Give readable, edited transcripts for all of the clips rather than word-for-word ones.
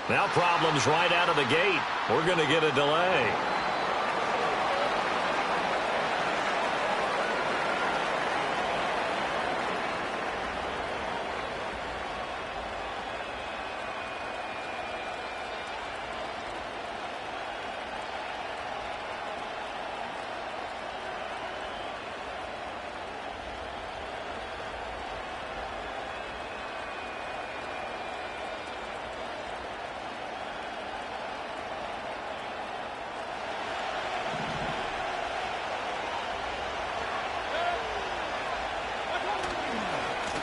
Now problems right out of the gate. We're going to get a delay.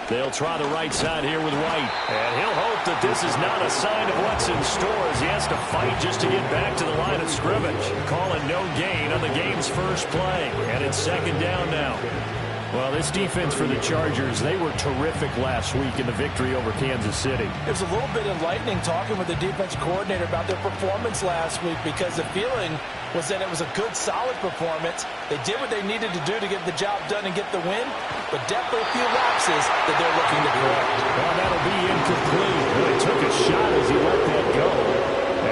They'll try the right side here with White. And he'll hope that this is not a sign of what's in store as he has to fight just to get back to the line of scrimmage. Calling no gain on the game's first play. And it's second down now. Well, this defense for the Chargers, they were terrific last week in the victory over Kansas City. It was a little bit enlightening talking with the defense coordinator about their performance last week because the feeling was that it was a good, solid performance. They did what they needed to do to get the job done and get the win, but definitely a few lapses that they're looking to correct. Well, that'll be incomplete. He took a shot as he let that go.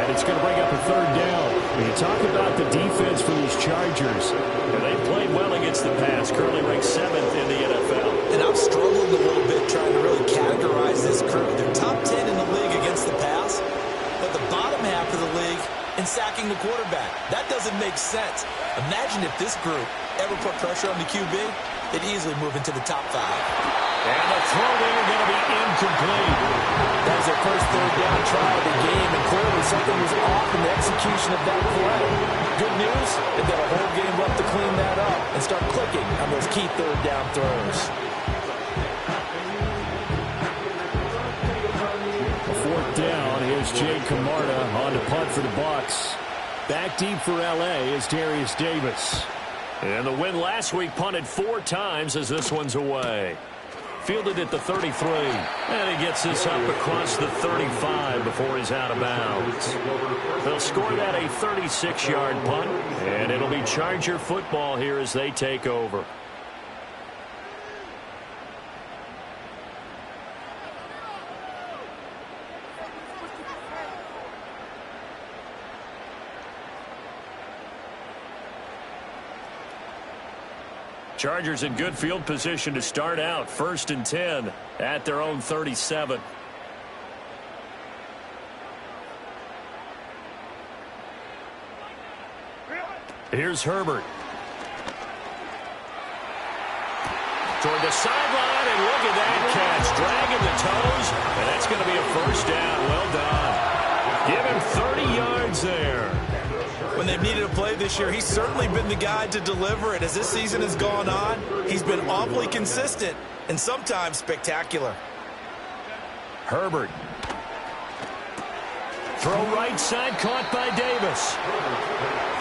And it's going to bring up a third down. When you talk about the defense for these Chargers, and they've played well against the pass, currently ranked 7th in the NFL. And I've struggled a little bit trying to really categorize this group. They're top 10 in the league against the pass, but the bottom half of the league in sacking the quarterback. That doesn't make sense. Imagine if this group ever put pressure on the QB, they'd easily move into the top 5. And the throw there going to be incomplete. That was their first third down try of the game, and clearly something was off in the execution of that play. Good news, they've got a whole game left to clean that up and start clicking on those key third down throws. Fourth down, here's Jay Camarda on to punt for the Bucs. Back deep for L.A. is Darius Davis. And the win last week punted 4 times as this one's away. Fielded at the 33. And he gets this up across the 35 before he's out of bounds. They'll score that a 36-yard punt. And it'll be Charger football here as they take over. Chargers in good field position to start out. 1st and 10 at their own 37. Here's Herbert. Toward the sideline, and look at that catch. Dragging the toes, and that's going to be a first down. Well done. Give him 30 yards there. When they've needed a play this year, he's certainly been the guy to deliver it. As this season has gone on, he's been awfully consistent and sometimes spectacular. Herbert. Throw right side, caught by Davis.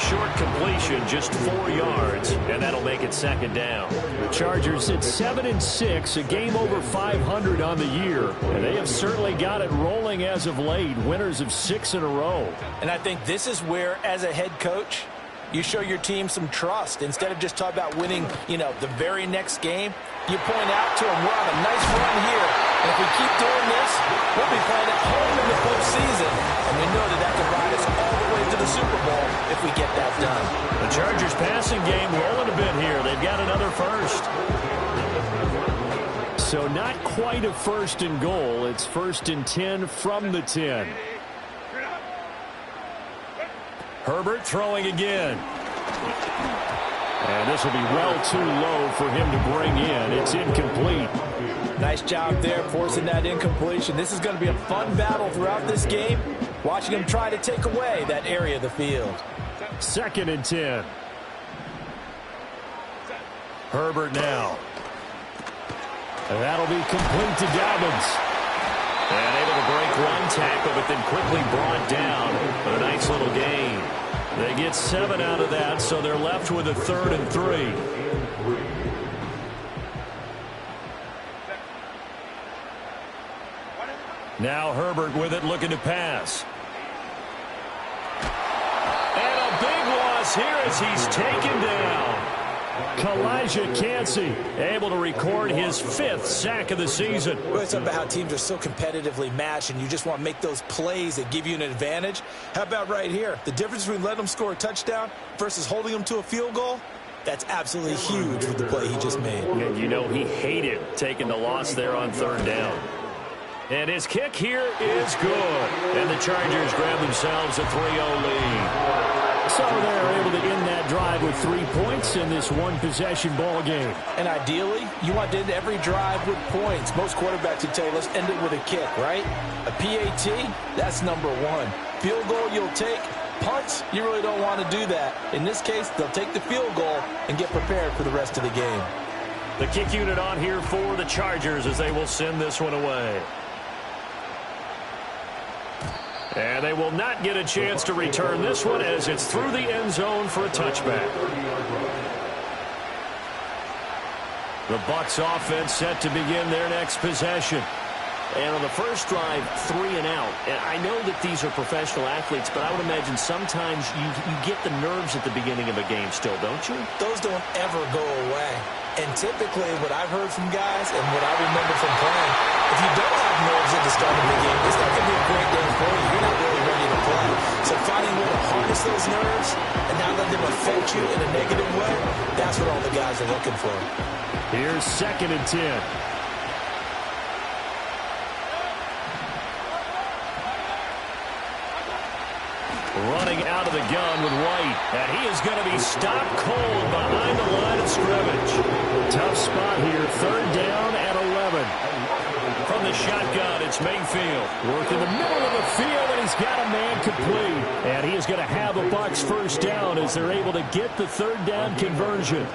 Short completion, just 4 yards, and that'll make it second down. The Chargers at 7-6, a game over 500 on the year, and they have certainly got it rolling as of late, winners of 6 in a row. And I think this is where, as a head coach, you show your team some trust. Instead of just talking about winning, the very next game, you point out to them, we're on a nice run here, and if we keep doing this, we'll be playing at home in the postseason, and we know that can ride us all the way to the Super Bowl if we get that done. The Chargers passing game rolling a bit here. They've got another first. So not quite a 1st and goal. It's 1st and 10 from the 10. Herbert throwing again. And this will be well too low for him to bring in. It's incomplete. Nice job there forcing that incompletion. This is going to be a fun battle throughout this game. Watching him try to take away that area of the field. 2nd and 10. Herbert now. And that'll be complete to Dobbins. And able to break one tackle, but then quickly brought down with a nice little gain. They get 7 out of that, so they're left with a 3rd and 3. Now Herbert with it, looking to pass. And a big loss here as he's taken down. Kalijah Cansey able to record his 5th sack of the season. Well, it's about how teams are so competitively matched, and you just want to make those plays that give you an advantage. How about right here? The difference between letting them score a touchdown versus holding them to a field goal, that's absolutely huge with the play he just made. And you know he hated taking the loss there on 3rd down. And his kick here is good. And the Chargers grab themselves a 3-0 lead. So they're able to end that drive with 3 points in this one-possession ball game. And ideally, you want to end every drive with points. Most quarterbacks would tell you, let's end it with a kick, right? A PAT, that's number 1. Field goal, you'll take. Punts, you really don't want to do that. In this case, they'll take the field goal and get prepared for the rest of the game. The kick unit on here for the Chargers as they will send this one away. And they will not get a chance to return this one as it's through the end zone for a touchback. The Bucs offense set to begin their next possession. And on the first drive, 3 and out. And I know that these are professional athletes, but I would imagine sometimes you get the nerves at the beginning of a game still, don't you? Those don't ever go away. And typically what I've heard from guys and what I remember from playing, if you don't have nerves at the start of the game, it's not going to be a great day for you. You're not really ready to play. So finding a way to harness those nerves and not let them affect you in a negative way, that's what all the guys are looking for. Here's 2nd and 10. Running out of the gun with White. And he is going to be stopped cold behind the line of scrimmage. Tough spot here. 3rd down at 11. From the shotgun, it's Mayfield. Work in the middle of the field, and he's got a man complete. And he is going to have a Bucs 1st down as they're able to get the 3rd down conversion.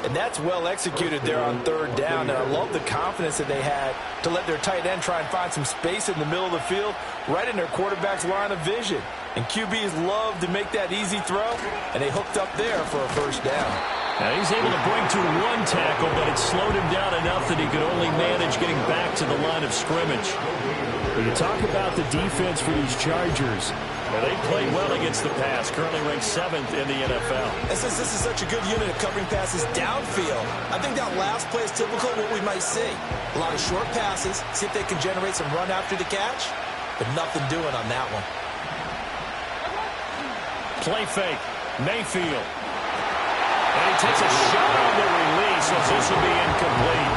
And that's well executed there on 3rd down. And I love the confidence that they had to let their tight end try and find some space in the middle of the field, right in their quarterback's line of vision. And QBs love to make that easy throw, and they hooked up there for a 1st down. Now he's able to bring to 1 tackle, but it slowed him down enough that he could only manage getting back to the line of scrimmage. When you talk about the defense for these Chargers, they played well against the pass, currently ranked 7th in the NFL. And since this is such a good unit of covering passes downfield, I think that last play is typical of what we might see. A lot of short passes, see if they can generate some run after the catch, but nothing doing on that one. Play fake, Mayfield. And he takes a shot on the release as this will be incomplete.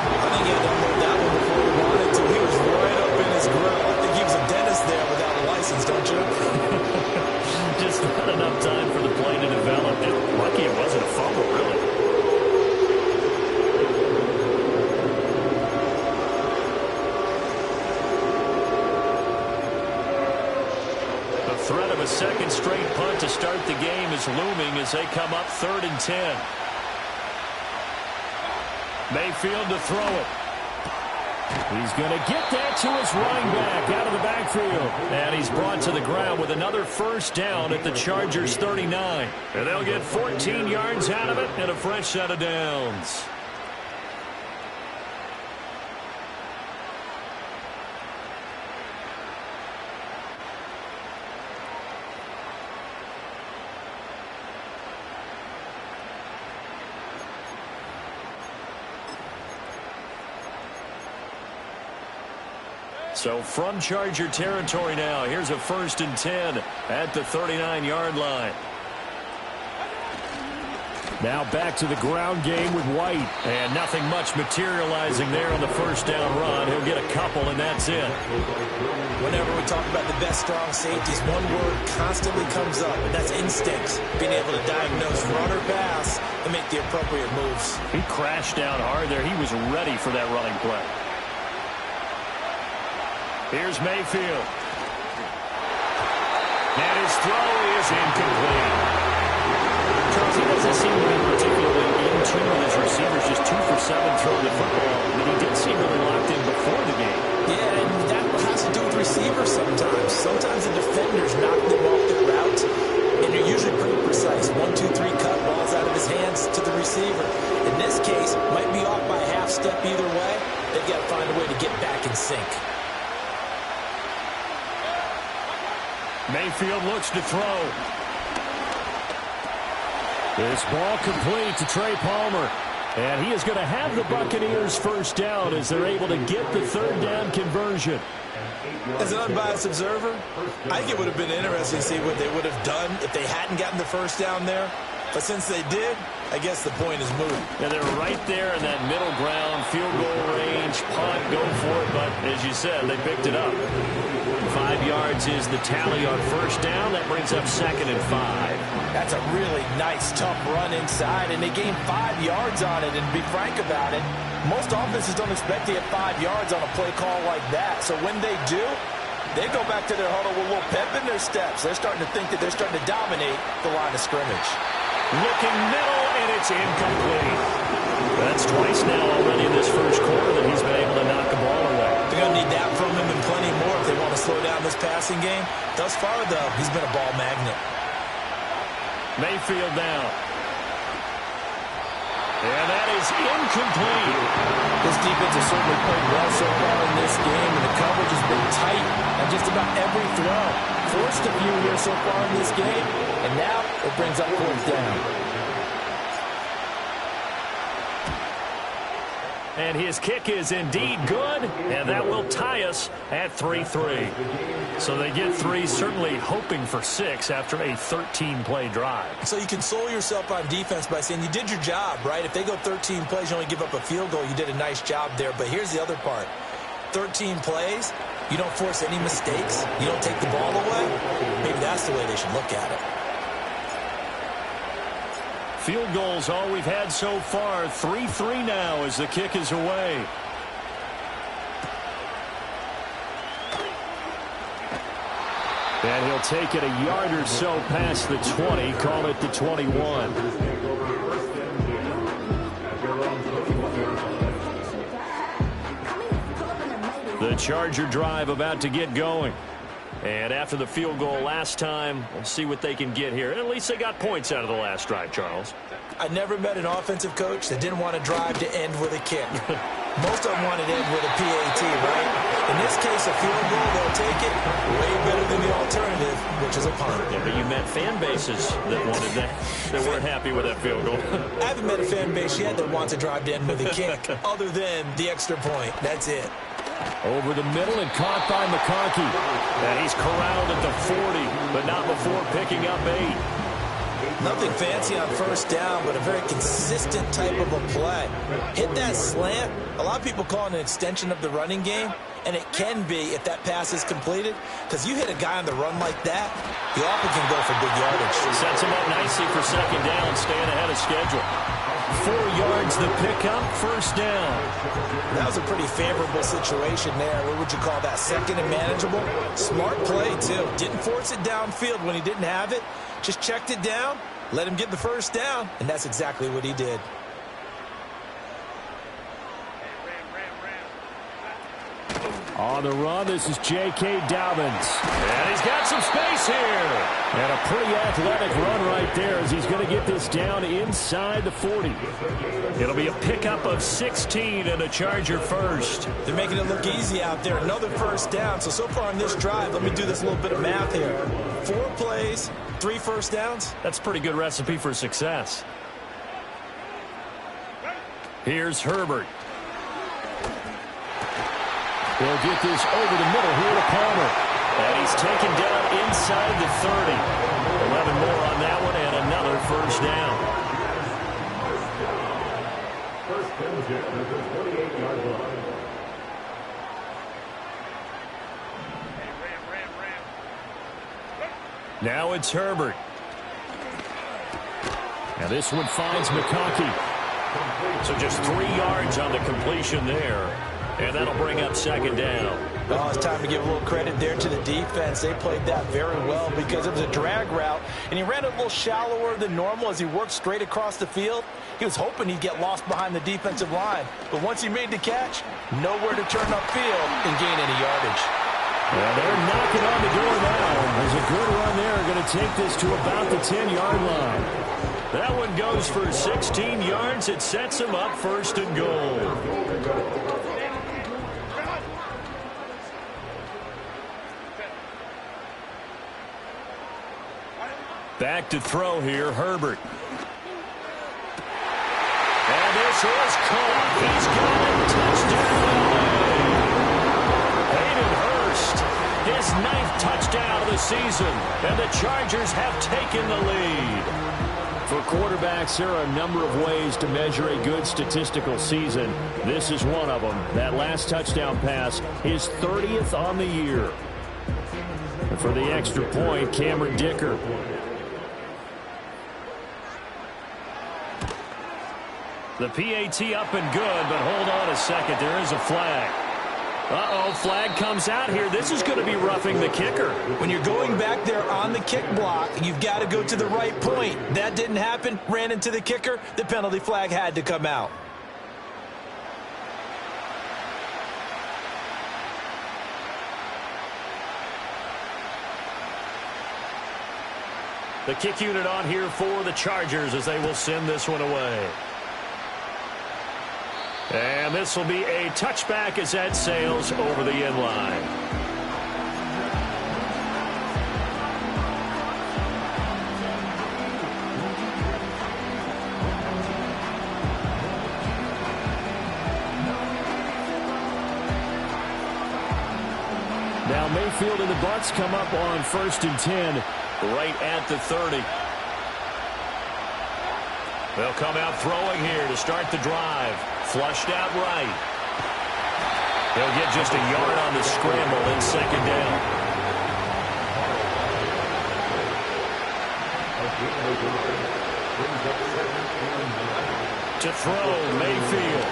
I think he had to unload that one before he wanted to. He was right up in his grill. I think he was a dentist there without a license, don't you? Just not enough time for the play to develop. Just lucky it wasn't a fumble, really. The threat of a 2nd straight punt to start the game is looming as they come up 3rd and 10. Mayfield to throw it. He's going to get that to his running back out of the backfield. And he's brought to the ground with another 1st down at the Chargers 39. And they'll get 14 yards out of it and a fresh set of downs. So from Charger territory now, here's a 1st and 10 at the 39-yard line. Now back to the ground game with White. And nothing much materializing there on the 1st down run. He'll get a couple, and that's it. Whenever we talk about the best strong safeties, one word constantly comes up, and that's instincts. Being able to diagnose run or pass and make the appropriate moves. He crashed down hard there. He was ready for that running play. Here's Mayfield. And his throw is incomplete. Charles, he doesn't seem to be particularly in tune with his receivers, just 2 for 7 throwing the football. I mean, he did seem really locked in before the game. Yeah, and that has to do with receivers sometimes. Sometimes the defenders knock them off their route, and they're usually pretty precise. 1, 2, 3 cut, balls out of his hands to the receiver. In this case, might be off by a half step either way. They've got to find a way to get back in sync. Mayfield looks to throw. This ball complete to Trey Palmer. And he is going to have the Buccaneers first down as they're able to get the third down conversion. As an unbiased observer, I think it would have been interesting to see what they would have done if they hadn't gotten the first down there. But since they did, I guess the point is moot. And they're right there in that middle ground, field goal range, punt, go for it. But as you said, they picked it up. 5 yards is the tally on first down. That brings up 2nd and 5. That's a really nice, tough run inside, and they gained 5 yards on it. And to be frank about it, most offenses don't expect to get 5 yards on a play call like that. So when they do, they go back to their huddle with a little pep in their steps. They're starting to think that they're starting to dominate the line of scrimmage. Looking middle, and it's incomplete. That's twice now already in this first quarter that he's been able to knock the ball away. They're going to need that from him and plenty more if they want to slow down this passing game. Thus far, though, he's been a ball magnet. Mayfield down. And that is incomplete. This defense has certainly played well so far in this game, and the coverage has been tight on just about every throw. Forced a few here so far in this game, and now it brings up 4th down. And his kick is indeed good, and that will tie us at 3-3. So they get 3, certainly hoping for 6 after a 13-play drive. So you console yourself on defense by saying you did your job, right? If they go 13 plays, you only give up a field goal, you did a nice job there. But here's the other part. 13 plays, you don't force any mistakes, you don't take the ball away. Maybe that's the way they should look at it. Field goals all we've had so far. 3-3 now as the kick is away. And he'll take it a yard or so past the 20. Call it the 21. The Charger drive about to get going. And after the field goal last time, we'll see what they can get here. At least they got points out of the last drive, Charles. I never met an offensive coach that didn't want to drive to end with a kick. Most of them want to end with a PAT, right? In this case, a field goal, they'll take it way better than the alternative, which is a punt. Yeah, but you met fan bases that wanted that, that weren't happy with that field goal. I haven't met a fan base yet that wants to drive to end with a kick, other than the extra point. That's it. Over the middle and caught by McConkey. And he's corralled at the 40, but not before picking up 8. Nothing fancy on first down, but a very consistent type of a play. Hit that slant. A lot of people call it an extension of the running game, and it can be if that pass is completed, because you hit a guy on the run like that, he often can go for big yardage. Sets him up nicely for 2nd down, staying ahead of schedule. 4 yards the pickup, first down. That was a pretty favorable situation there. What would you call that? 2nd and manageable? Smart play, too. Didn't force it downfield when he didn't have it. Just checked it down, let him get the first down, and that's exactly what he did. On the run, this is J.K. Dobbins. And he's got some space here. And a pretty athletic run right there as he's going to get this down inside the 40. It'll be a pickup of 16 and a Charger first. They're making it look easy out there. Another first down. So far on this drive, let me do this little bit of math here. 4 plays, 3 first downs. That's a pretty good recipe for success. Here's Herbert. He'll get this over the middle here to Palmer. And he's taken down inside the 30. 11 more on that one and another first down. Now it's Herbert. Now this one finds McConkey. So just 3 yards on the completion there. And that'll bring up 2nd down. Oh, it's time to give a little credit there to the defense. They played that very well because it was a drag route, and he ran it a little shallower than normal as he worked straight across the field. He was hoping he'd get lost behind the defensive line. But once he made the catch, nowhere to turn upfield and gain any yardage. Well, they're knocking on the door now. There's a good run there. Going to take this to about the 10-yard line. That one goes for 16 yards. It sets him up 1st and goal. Back to throw here, Herbert. pass is caught. He's got it. Touchdown, LA. Hayden Hurst, his 9th touchdown of the season, and the Chargers have taken the lead. For quarterbacks, there are a number of ways to measure a good statistical season. This is one of them. That last touchdown pass, his 30th on the year. And for the extra point, Cameron Dicker. The PAT up and good, but hold on a second. There is a flag. Uh-oh, flag comes out here. This is going to be roughing the kicker. When you're going back there on the kick block, you've got to go to the right point. That didn't happen. Ran into the kicker. The penalty flag had to come out. The kick unit on here for the Chargers as they will send this one away. And this will be a touchback as that sails over the end line. Now Mayfield and the Bucs come up on 1st and 10 right at the 30. They'll come out throwing here to start the drive. Flushed out right. They'll get just a yard on the scramble in 2nd down. To throw, Mayfield.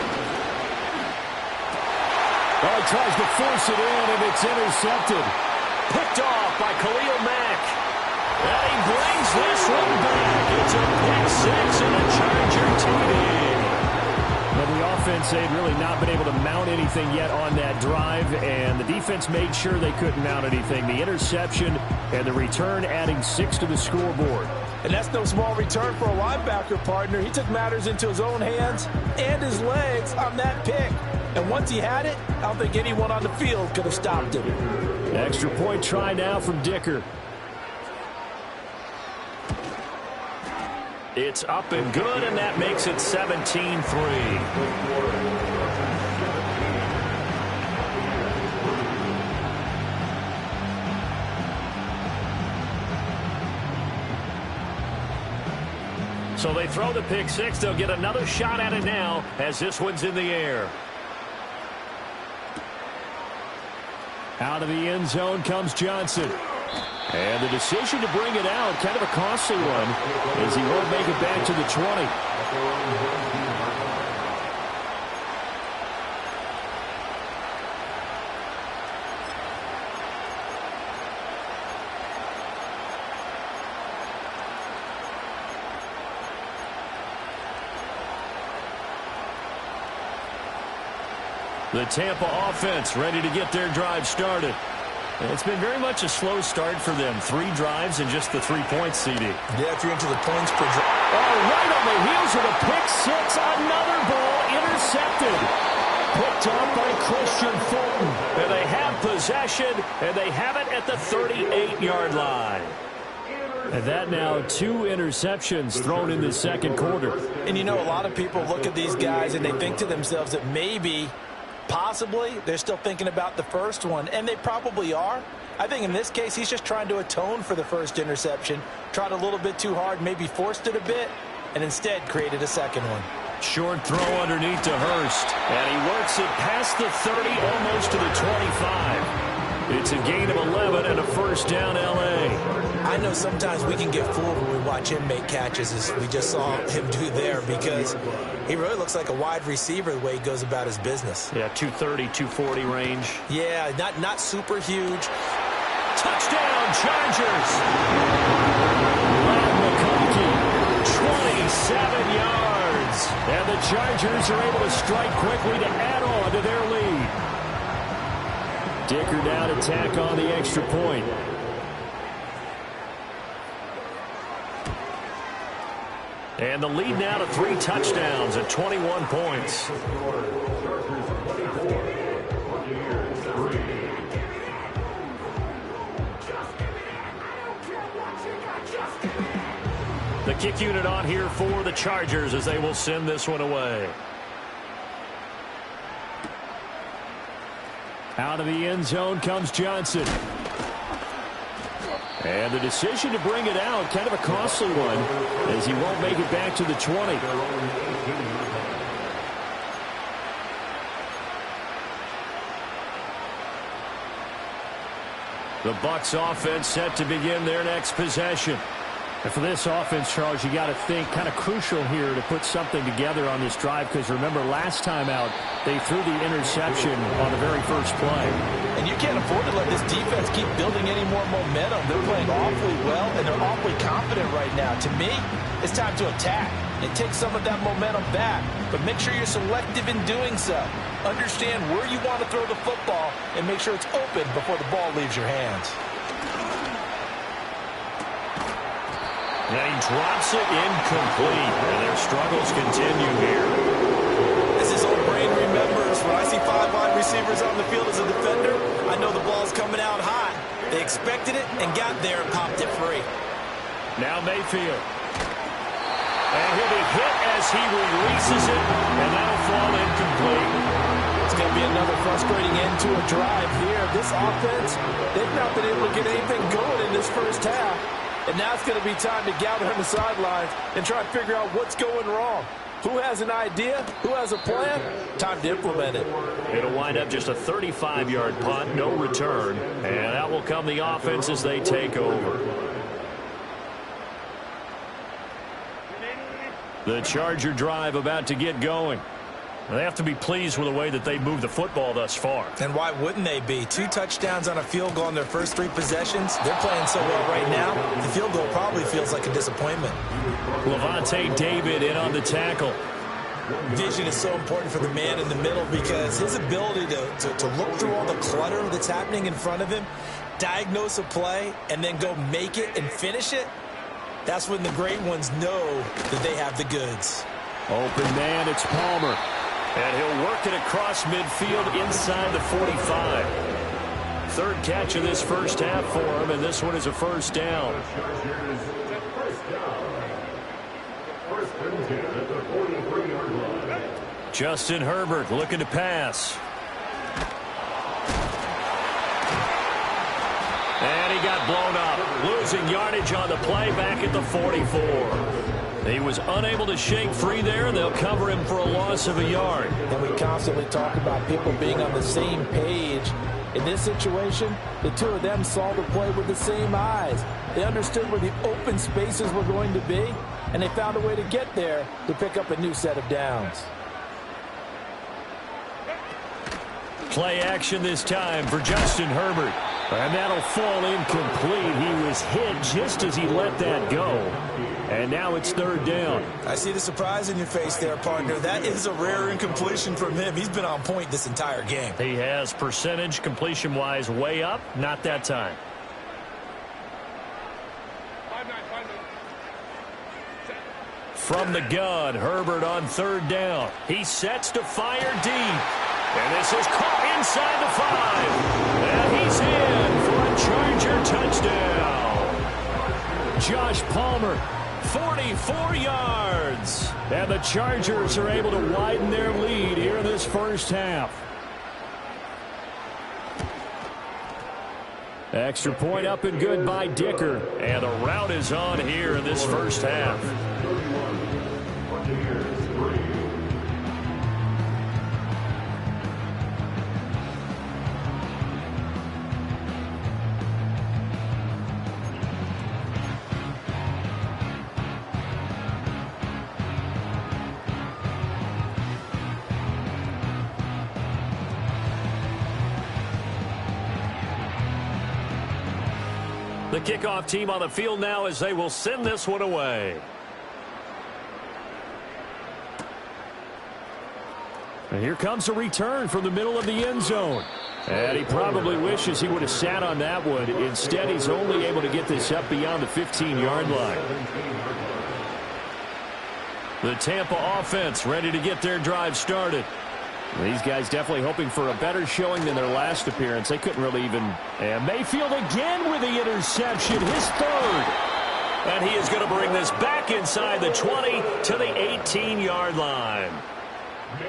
Oh, he tries to force it in, and it's intercepted. Picked off by Khalil Mack. And he brings this one back. It's a pick 6 and a Charger TD. Well, the offense, they'd really not been able to mount anything yet on that drive, and the defense made sure they couldn't mount anything. The interception and the return adding 6 to the scoreboard. And that's no small return for a linebacker partner. He took matters into his own hands and his legs on that pick. And once he had it, I don't think anyone on the field could have stopped him. Extra point try now from Dicker. It's up and good, and that makes it 17-3. So they throw the pick 6. They'll get another shot at it now as this one's in the air. Out of the end zone comes Johnson. And the decision to bring it out, kind of a costly one, as he won't make it back to the 20. The Tampa offense ready to get their drive started. It's been very much a slow start for them. 3 drives and just the 3 points, CD. Yeah, if you're into the points per drive. Oh, right on the heels of a pick 6. Another ball intercepted. Picked up by Christian Fulton. And they have possession, and they have it at the 38-yard line. And that now 2 interceptions thrown in the 2nd quarter. And you know, a lot of people look at these guys and they think to themselves that maybe, possibly, they're still thinking about the first one, and they probably are. I think in this case, he's just trying to atone for the first interception, tried a little bit too hard, maybe forced it a bit, and instead created a second one. Short throw underneath to Hurst, and he works it past the 30, almost to the 25. It's a gain of 11 and a first down, L.A. I know sometimes we can get fooled when we watch him make catches, as we just saw him do there, because he really looks like a wide receiver the way he goes about his business. Yeah, 230, 240 range. Yeah, not super huge. Touchdown, Chargers! Rob McConkey, 27 yards. And the Chargers are able to strike quickly to add on to their lead. Dicker now to tack on the extra point. And the lead now to 3 touchdowns at 21 points. The kick unit on here for the Chargers as they will send this one away. Out of the end zone comes Johnson. And the decision to bring it out, kind of a costly one, as he won't make it back to the 20. The Bucs offense set to begin their next possession. And for this offense, Charles, you got to think kind of crucial here to put something together on this drive, because remember last time out they threw the interception on the very first play. And you can't afford to let this defense keep building any more momentum. They're playing awfully well, and they're awfully confident right now. To me, it's time to attack and take some of that momentum back, but make sure you're selective in doing so. Understand where you want to throw the football and make sure it's open before the ball leaves your hands. And he drops it incomplete, and their struggles continue here. As his old brain remembers, when I see 5 wide receivers on the field as a defender, I know the ball's coming out hot. They expected it and got there and popped it free. Now Mayfield. And he'll be hit as he releases it, and that'll fall incomplete. It's going to be another frustrating end to a drive here. This offense, they've not been able to get anything going in this first half. And now it's going to be time to gather on the sidelines and try and figure out what's going wrong. Who has an idea? Who has a plan? Time to implement it. It'll wind up just a 35-yard punt, no return. And that will come the offense as they take over. The Charger drive about to get going. They have to be pleased with the way that they moved the football thus far. And why wouldn't they be? 2 touchdowns on a field goal in their first 3 possessions. They're playing so well right now, the field goal probably feels like a disappointment. Levante David in on the tackle. Vision is so important for the man in the middle, because his ability to look through all the clutter that's happening in front of him, diagnose a play, and then go make it and finish it, that's when the great ones know that they have the goods. Open man, it's Palmer. And he'll work it across midfield inside the 45. Third catch of this first half for him, and this one is a first down. Justin Herbert looking to pass. And he got blown up, losing yardage on the play back at the 44. He was unable to shake free there, and they'll cover him for a loss of a yard. And we constantly talk about people being on the same page. In this situation, the two of them saw the play with the same eyes. They understood where the open spaces were going to be, and they found a way to get there to pick up a new set of downs. Play action this time for Justin Herbert. And that'll fall incomplete. He was hit just as he let that go. And now it's third down. I see the surprise in your face there, partner. That is a rare incompletion from him. He's been on point this entire game. He has percentage completion-wise way up. Not that time. From the gun, Herbert on third down. He sets to fire deep. And this is caught inside the 5. And he's in for a Charger touchdown. Josh Palmer, 44 yards. And the Chargers are able to widen their lead here in this first half. Extra point up and good by Dicker. And the route is on here in this first half. The kickoff team on the field now as they will send this one away. And here comes a return from the middle of the end zone. And he probably wishes he would have sat on that one. Instead, he's only able to get this up beyond the 15-yard line. The Tampa offense ready to get their drive started. These guys definitely hoping for a better showing than their last appearance. They couldn't really even... And Mayfield again with the interception, his third. And he is going to bring this back inside the 20 to the 18-yard line.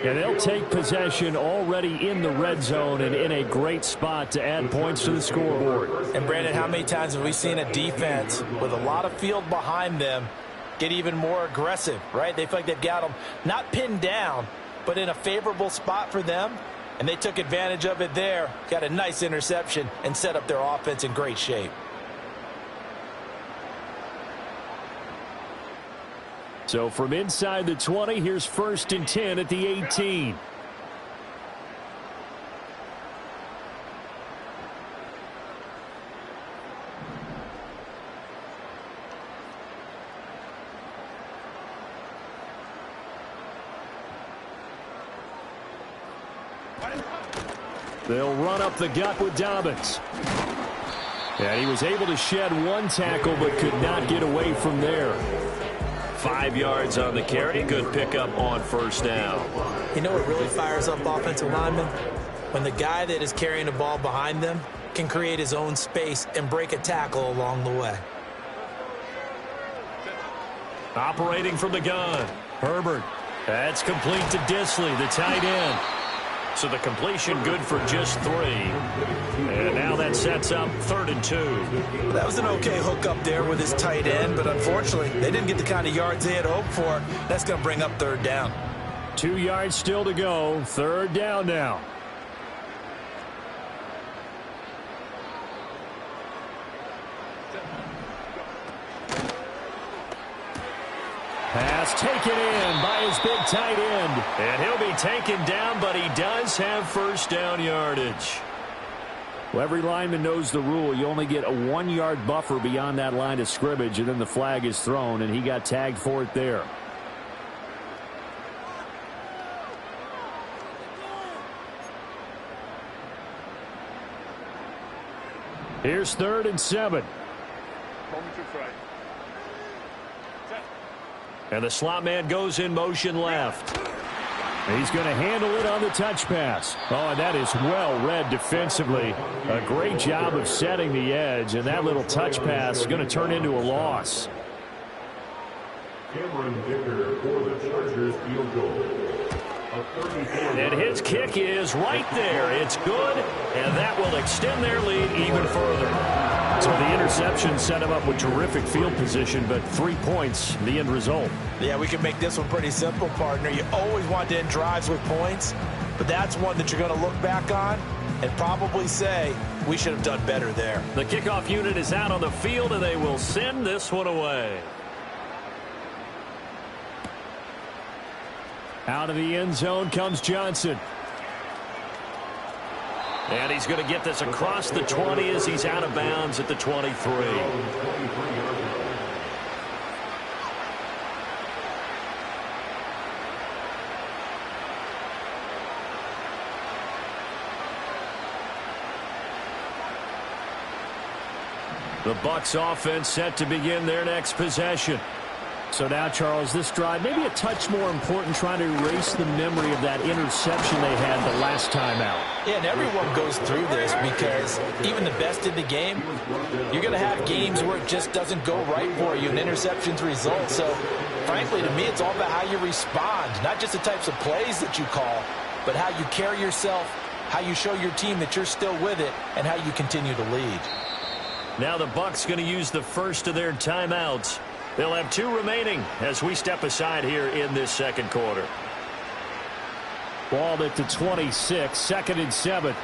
And they'll take possession already in the red zone and in a great spot to add points to the scoreboard. And, Brandon, how many times have we seen a defense with a lot of field behind them get even more aggressive, right? They feel like they've got them not pinned down, but in a favorable spot for them, and they took advantage of it there, got a nice interception, and set up their offense in great shape. So from inside the 20, here's 1st and 10 at the 18. They'll run up the gut with Dobbins. And he was able to shed one tackle but could not get away from there. 5 yards on the carry. Good pickup on 1st down. You know what really fires up offensive linemen? When the guy that is carrying the ball behind them can create his own space and break a tackle along the way. Operating from the gun, Herbert. That's complete to Disley, the tight end. So the completion good for just 3. And now that sets up 3rd and 2. That was an okay hook up there with his tight end, but unfortunately, they didn't get the kind of yards they had hoped for. That's going to bring up 3rd down. 2 yards still to go. 3rd down now. Pass taken in by his big tight end. And he'll be taken down, but he does have 1st down yardage. Well, every lineman knows the rule. You only get a 1-yard buffer beyond that line of scrimmage, and then the flag is thrown, and he got tagged for it there. Here's 3rd and 7. And the slot man goes in motion left. He's going to handle it on the touch pass. Oh, and that is well read defensively. A great job of setting the edge, and that little touch pass is going to turn into a loss. Cameron Dicker for the Chargers field goal. And his kick is right there. It's good, and that will extend their lead even further. So the interception set him up with terrific field position, but 3 points, the end result. Yeah, we can make this one pretty simple, partner. You always want to end drives with points, but that's one that you're going to look back on and probably say, we should have done better there. The kickoff unit is out on the field, and they will send this one away. Out of the end zone comes Johnson. And he's going to get this across the 20 as he's out of bounds at the 23. The Bucs offense set to begin their next possession. So now, Charles, this drive maybe a touch more important, trying to erase the memory of that interception they had the last time out. Yeah, and everyone goes through this because even the best in the game, you're going to have games where it just doesn't go right for you and interceptions result. So, frankly, to me, it's all about how you respond, not just the types of plays that you call, but how you carry yourself, how you show your team that you're still with it, and how you continue to lead. Now the Bucs going to use the first of their timeouts. They'll have 2 remaining as we step aside here in this second quarter. Ball at the 26, 2nd and 7.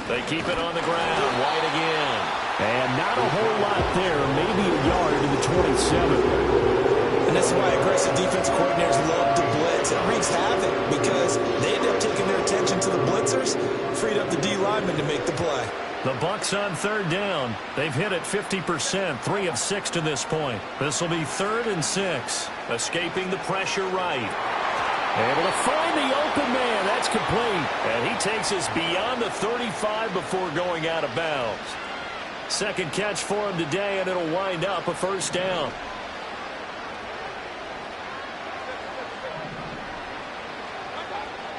They keep it on the ground. White again. And not a whole lot there. Maybe a yard to the 27. And this is why aggressive defensive coordinators love to blitz. It wreaks havoc because they end up taking their attention to the blitzers, freed up the D lineman to make the play. The Bucs on 3rd down. They've hit it 50%, 3 of 6 to this point. This will be 3rd and 6. Escaping the pressure right. Able to find the open man. That's complete. And he takes us beyond the 35 before going out of bounds. Second catch for him today, and it'll wind up a 1st down.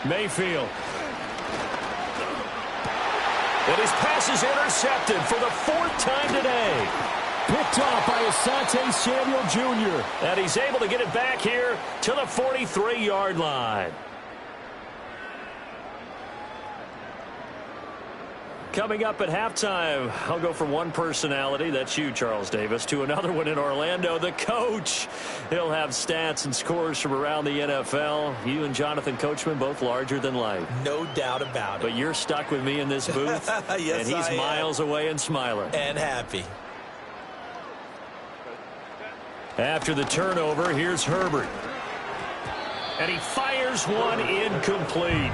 Mayfield. And his pass is intercepted for the 4th time today. Picked off by Asante Samuel Jr. And he's able to get it back here to the 43-yard line. Coming up at halftime, I'll go from one personality, that's you, Charles Davis, to another one in Orlando, the coach. He'll have stats and scores from around the NFL. You and Jonathan Coachman, both larger than life. No doubt about it. But you're stuck with me in this booth, yes, and he's miles away and smiling. And happy. After the turnover, here's Herbert. And he fires one incomplete.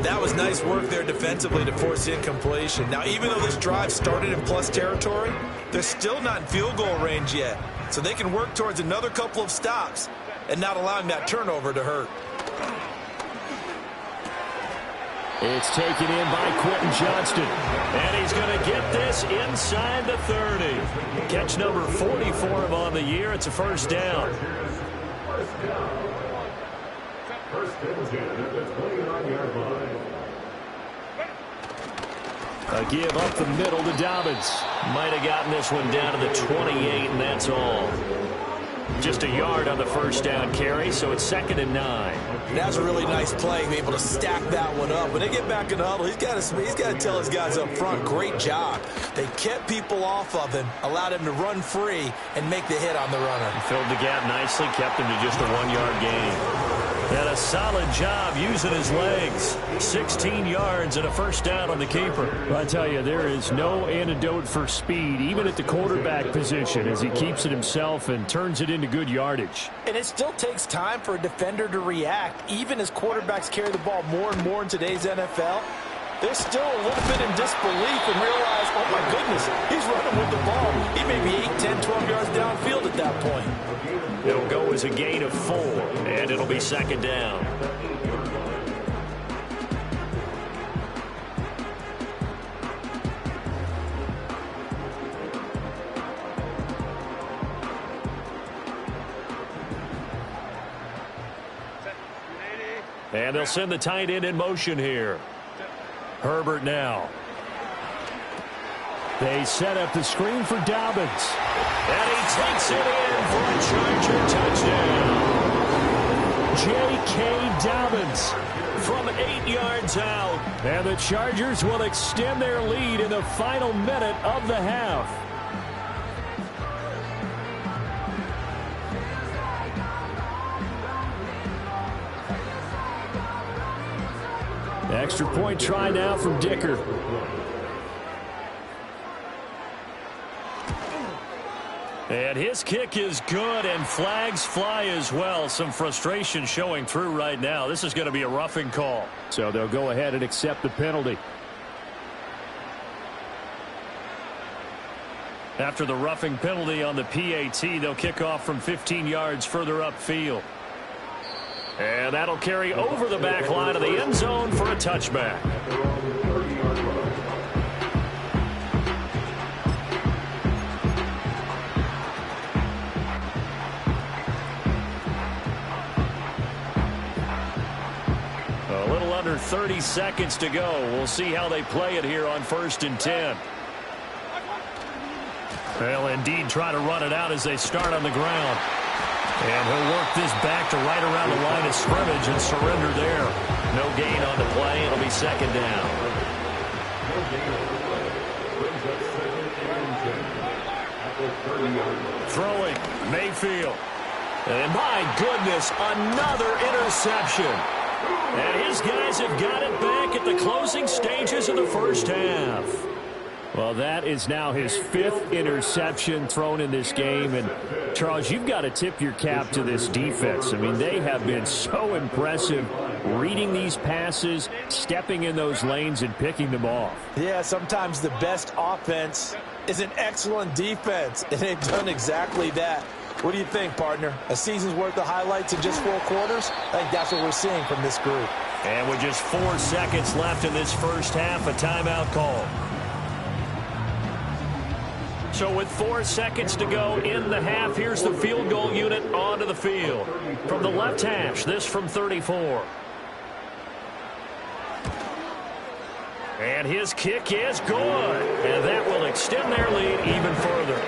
That was nice work there defensively to force incompletion. Now, even though this drive started in plus territory, they're still not in field goal range yet. So they can work towards another couple of stops and not allowing that turnover to hurt. It's taken in by Quentin Johnston. And he's going to get this inside the 30. Catch number 44 on the year. It's a first down. First and 10 at the 29-yard line. A give up the middle to Dobbins. Might have gotten this one down to the 28, and that's all. Just a yard on the first down carry, so it's 2nd and 9. That's a really nice play, be able to stack that one up. When they get back in the huddle, he's got to tell his guys up front, great job. They kept people off of him, allowed him to run free, and make the hit on the runner. He filled the gap nicely, kept him to just a 1-yard gain. And a solid job using his legs. 16 yards and a first down on the keeper. I tell you, there is no antidote for speed, even at the quarterback position, as he keeps it himself and turns it into good yardage. And it still takes time for a defender to react. Even as quarterbacks carry the ball more and more in today's NFL, they're still a little bit in disbelief and realize, oh my goodness, he's running with the ball. He may be 8, 10, 12 yards downfield at that point. It'll go as a gain of 4, and it'll be 2nd down. And they'll send the tight end in motion here. Herbert now. They set up the screen for Dobbins. And he takes it in for a Charger touchdown. J.K. Dobbins from 8 yards out. And the Chargers will extend their lead in the final minute of the half. Extra point try now from Dicker. And his kick is good, and flags fly as well. Some frustration showing through right now. This is going to be a roughing call. So they'll go ahead and accept the penalty. After the roughing penalty on the PAT, they'll kick off from 15 yards further upfield. And that'll carry over the back line of the end zone for a touchback. A little under 30 seconds to go. We'll see how they play it here on 1st and 10. They'll indeed try to run it out as they start on the ground. And he'll work this back to right around the line of scrimmage and surrender there. No gain on the play. It'll be 2nd down. Throwing, Mayfield. And my goodness, another interception. And his guys have got it back at the closing stages of the first half. Well, that is now his 5th interception thrown in this game. And, Charles, you've got to tip your cap to this defense. I mean, they have been so impressive reading these passes, stepping in those lanes, and picking them off. Yeah, sometimes the best offense is an excellent defense, and they've done exactly that. What do you think, partner? A season's worth of highlights in just 4 quarters? I think that's what we're seeing from this group. And with just 4 seconds left in this first half, a timeout call. So with 4 seconds to go in the half, here's the field goal unit onto the field. From the left hash, this from 34. And his kick is good. And that will extend their lead even further.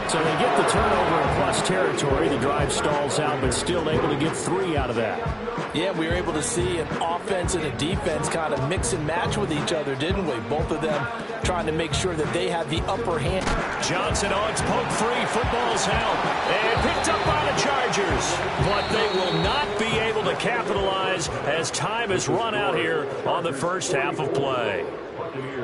So they get the turnover in plus territory. The drive stalls out, but still able to get 3 out of that. Yeah, we were able to see an offense and a defense kind of mix and match with each other, didn't we? Both of them trying to make sure that they had the upper hand. Johnson on poke 3. Football's out. And picked up by the Chargers. But they will not be able to capitalize as time has run out here on the first half of play.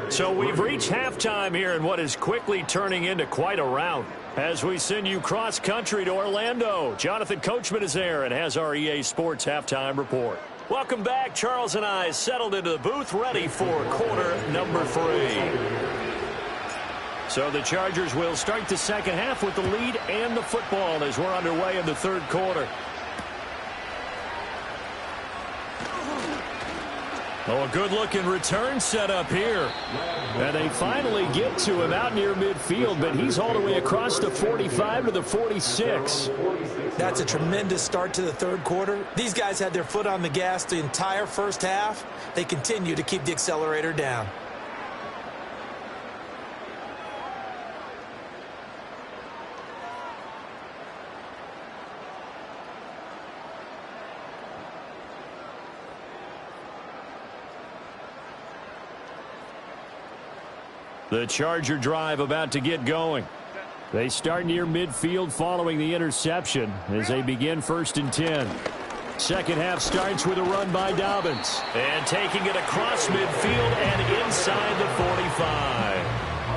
So we've reached halftime here in what is quickly turning into quite a rout. As we send you cross-country to Orlando, Jonathan Coachman is there and has our EA Sports halftime report. Welcome back. Charles and I settled into the booth, ready for quarter number 3. So the Chargers will start the second half with the lead and the football as we're underway in the third quarter. Oh, a good-looking return set up here. And they finally get to him out near midfield, but he's all the way across the 45 to the 46. That's a tremendous start to the third quarter. These guys had their foot on the gas the entire first half. They continue to keep the accelerator down. The Charger drive about to get going. They start near midfield following the interception as they begin 1st and 10. Second half starts with a run by Dobbins. And taking it across midfield and inside the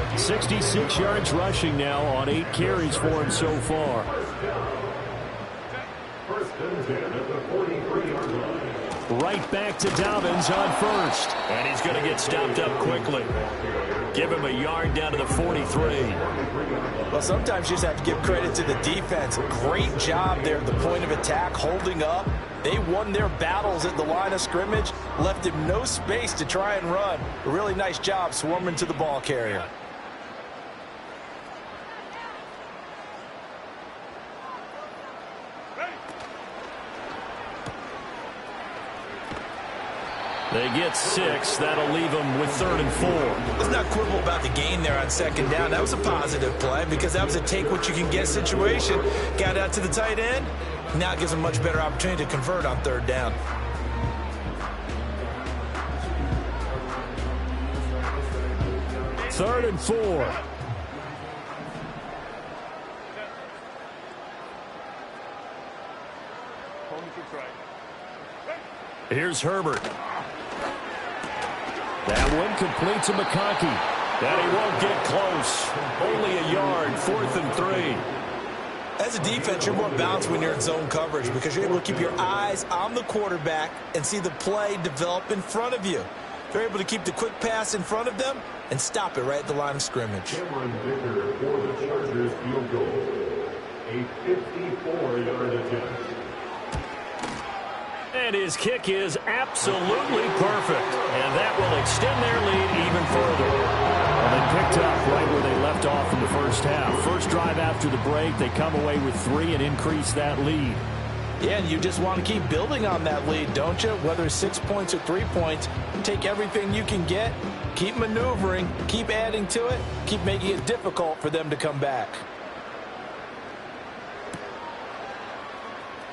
45. 66 yards rushing now on 8 carries for him so far. 1st and 10 at the 43-yard line. Right back to Dobbins on 1st. And he's going to get stopped up quickly. Give him a yard down to the 43. Well, sometimes you just have to give credit to the defense. Great job there at the point of attack, holding up. They won their battles at the line of scrimmage, left him no space to try and run. A really nice job swarming to the ball carrier. They get 6. That'll leave them with 3rd and 4. Let's not quibble about the gain there on 2nd down. That was a positive play because that was a take-what-you-can-get situation. Got out to the tight end. Now it gives them a much better opportunity to convert on 3rd down. Third and 4. Here's Herbert. That one complete to McConkey. And he won't get close. Only a yard, 4th and 3. As a defense, you're more balanced when you're in zone coverage because you're able to keep your eyes on the quarterback and see the play develop in front of you. They're able to keep the quick pass in front of them and stop it right at the line of scrimmage. Cameron Vicker for the Chargers field goal. A 54-yard attempt. And his kick is absolutely perfect. And that will extend their lead even further. Well, they picked up right where they left off in the first half. First drive after the break, they come away with 3 and increase that lead. Yeah, and you just want to keep building on that lead, don't you? Whether it's 6 points or 3 points, take everything you can get, keep maneuvering, keep adding to it, keep making it difficult for them to come back.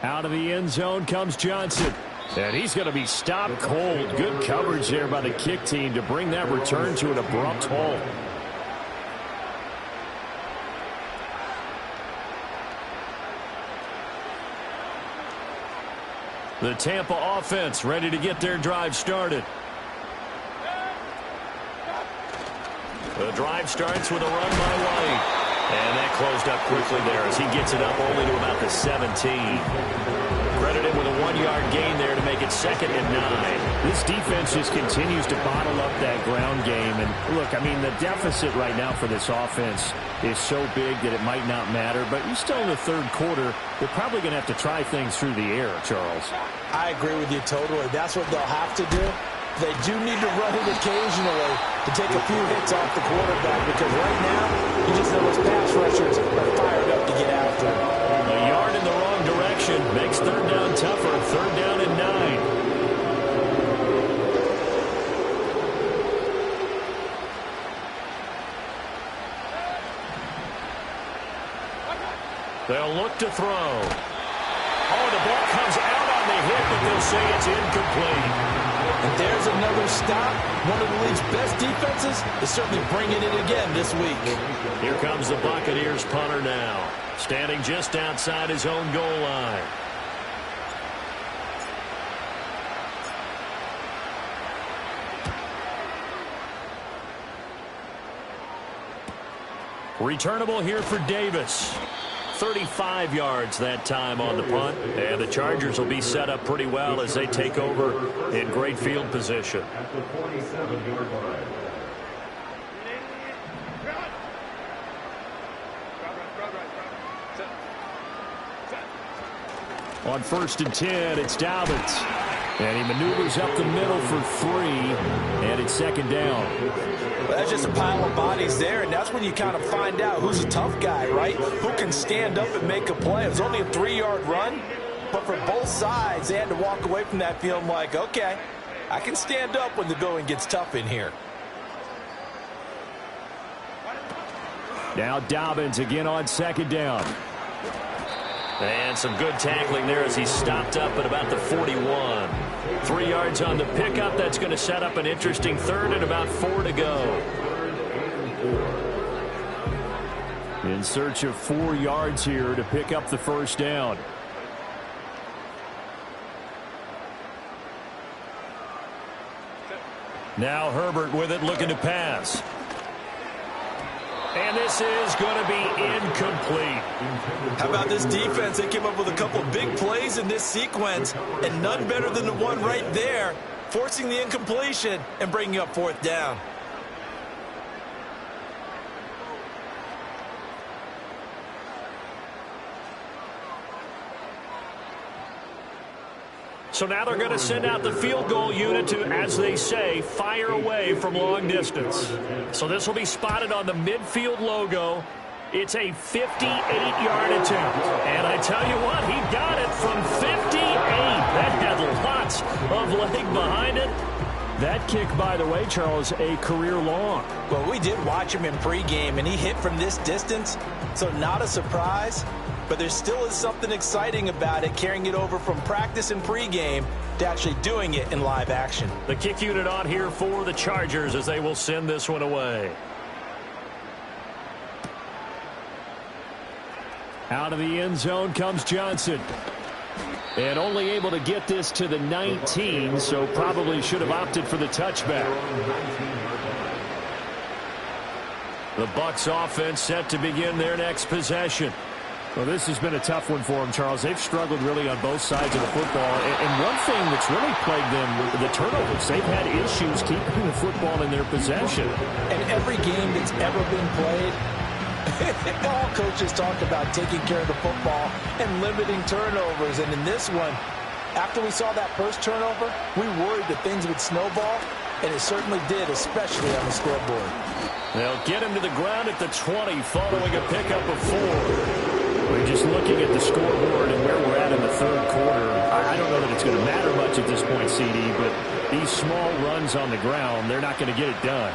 Out of the end zone comes Johnson. And he's going to be stopped cold. Good coverage there by the kick team to bring that return to an abrupt halt. The Tampa offense ready to get their drive started. The drive starts with a run by White. And that closed up quickly there as he gets it up only to about the 17. Credit him with a 1-yard gain there to make it 2nd and 9. This defense just continues to bottle up that ground game. And look, I mean, the deficit right now for this offense is so big that it might not matter. But you're still in the third quarter. They're probably going to have to try things through the air, Charles. I agree with you totally. That's what they'll have to do. They do need to run it occasionally to take a few hits off the quarterback because right now, you just know those pass rushers are fired up to get after him. A yard in the wrong direction makes 3rd down tougher. 3rd down and 9. They'll look to throw. Oh, the ball comes out on the hit, but they'll say it's incomplete. And there's another stop. One of the league's best defenses is certainly bringing it again this week. Here comes the Buccaneers punter now, standing just outside his own goal line. Returnable here for Davis. 35 yards that time on the punt. And the Chargers will be set up pretty well as they take over in great field position. At the 47-yard line. On 1st and 10, it's Dobbins. And he maneuvers up the middle for 3. And it's 2nd down. Well, that's just a pile of bodies there, and that's when you kind of find out who's a tough guy, right? Who can stand up and make a play. It was only a 3-yard run, but for both sides, they had to walk away from that feeling like, okay, I can stand up when the going gets tough in here. Now Dobbins again on 2nd down. And some good tackling there as he stopped up at about the 41. 3 yards on the pickup. That's going to set up an interesting 3rd and about 4 to go. In search of 4 yards here to pick up the 1st down. Now Herbert with it, looking to pass. And this is going to be incomplete. How about this defense? They came up with a couple of big plays in this sequence, and none better than the one right there, forcing the incompletion and bringing up 4th down. So now they're going to send out the field goal unit to, as they say, fire away from long distance. So this will be spotted on the midfield logo. It's a 58-yard attempt. And I tell you what, he got it from 58. That had lots of leg behind it. That kick, by the way, Charles, a career long. Well, we did watch him in pregame, and he hit from this distance, so not a surprise. But there still is something exciting about it, carrying it over from practice and pregame to actually doing it in live action. The kick unit on here for the Chargers as they will send this one away. Out of the end zone comes Johnson. And only able to get this to the 19, so probably should have opted for the touchback. The Bucs offense set to begin their next possession. Well, this has been a tough one for them, Charles. They've struggled really on both sides of the football. And one thing that's really plagued them, the turnovers. They've had issues keeping the football in their possession. And every game that's ever been played, all coaches talk about taking care of the football and limiting turnovers. And in this one, after we saw that first turnover, we worried that things would snowball, and it certainly did, especially on the scoreboard. They'll get him to the ground at the 20 following a pickup of 4. We're just looking at the scoreboard and where we're at in the 3rd quarter. I don't know that it's going to matter much at this point, CD, but these small runs on the ground, they're not going to get it done.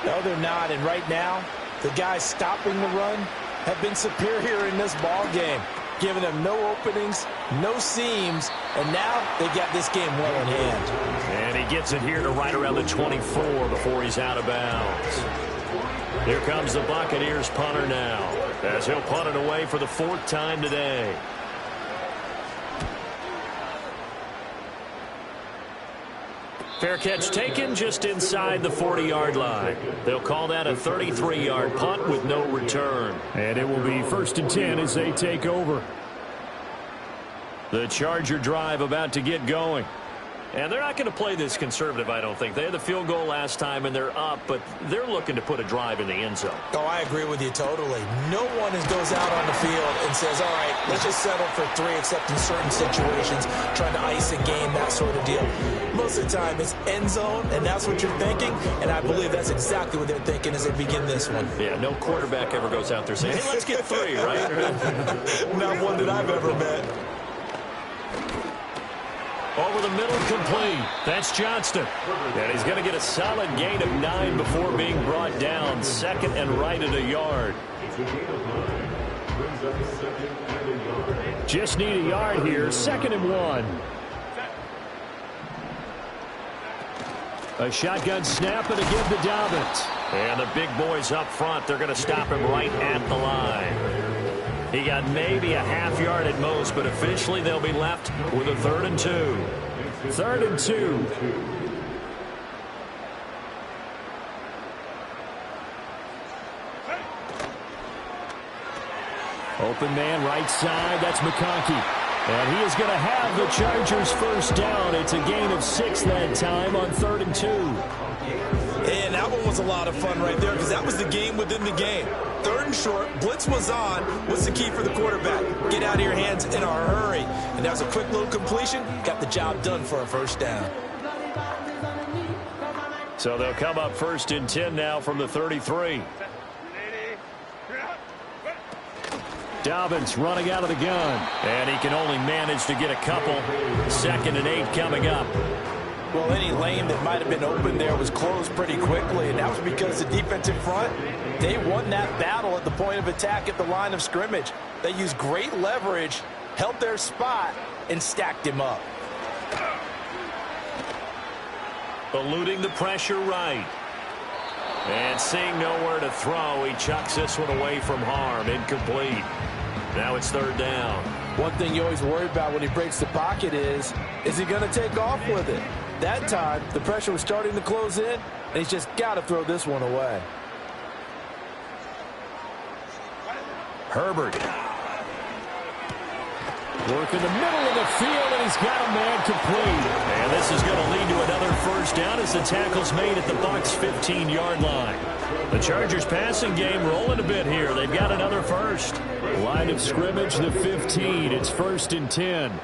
No, they're not. And right now, the guys stopping the run have been superior in this ball game, giving them no openings, no seams, and now they got this game well in hand. And he gets it here to right around the 24 before he's out of bounds. Here comes the Buccaneers punter now, as he'll punt it away for the 4th time today. Fair catch taken just inside the 40-yard line. They'll call that a 33-yard punt with no return. And it will be 1st and 10 as they take over. The Charger drive about to get going. And they're not going to play this conservative, I don't think. They had the field goal last time, and they're up, but they're looking to put a drive in the end zone. Oh, I agree with you totally. No one goes out on the field and says, all right, let's just settle for 3, except in certain situations, trying to ice a game, that sort of deal. Most of the time, it's end zone, and that's what you're thinking, and I believe that's exactly what they're thinking as they begin this one. Yeah, no quarterback ever goes out there saying, hey, let's get 3, right? Not one that I've ever met. Over the middle, complete. That's Johnston. And he's going to get a solid gain of 9 before being brought down. 2nd and right at a yard. Brings up second and a yard. Just need a yard here. 2nd and 1. A shotgun snap and a give to Dobbins. And the big boys up front, they're going to stop him right at the line. He got maybe a half yard at most, but officially they'll be left with a 3rd and 2. 3rd and 2. Open man right side. That's McConkey. And he is going to have the Chargers first down. It's a gain of 6 that time on 3rd and 2. And that one was a lot of fun right there because that was the game within the game. 3rd and short, blitz was on. What's the key for the quarterback? Get out of your hands in a hurry. And that was a quick little completion. Got the job done for a first down. So they'll come up 1st and 10 now from the 33. Dobbins running out of the gun. And he can only manage to get a couple. 2nd and 8 coming up. Well, any lane that might have been open there was closed pretty quickly, and that was because the defensive front, they won that battle at the point of attack at the line of scrimmage. They used great leverage, held their spot, and stacked him up. Eluding the pressure right. And seeing nowhere to throw, he chucks this one away from harm. Incomplete. Now it's 3rd down. One thing you always worry about when he breaks the pocket is he going to take off with it? That time, the pressure was starting to close in, and he's just got to throw this one away. Herbert. Work in the middle of the field, and he's got a man complete. And this is going to lead to another first down as the tackle's made at the Bucs' 15-yard line. The Chargers passing game rolling a bit here. They've got another first. Line of scrimmage, the 15. It's 1st and 10.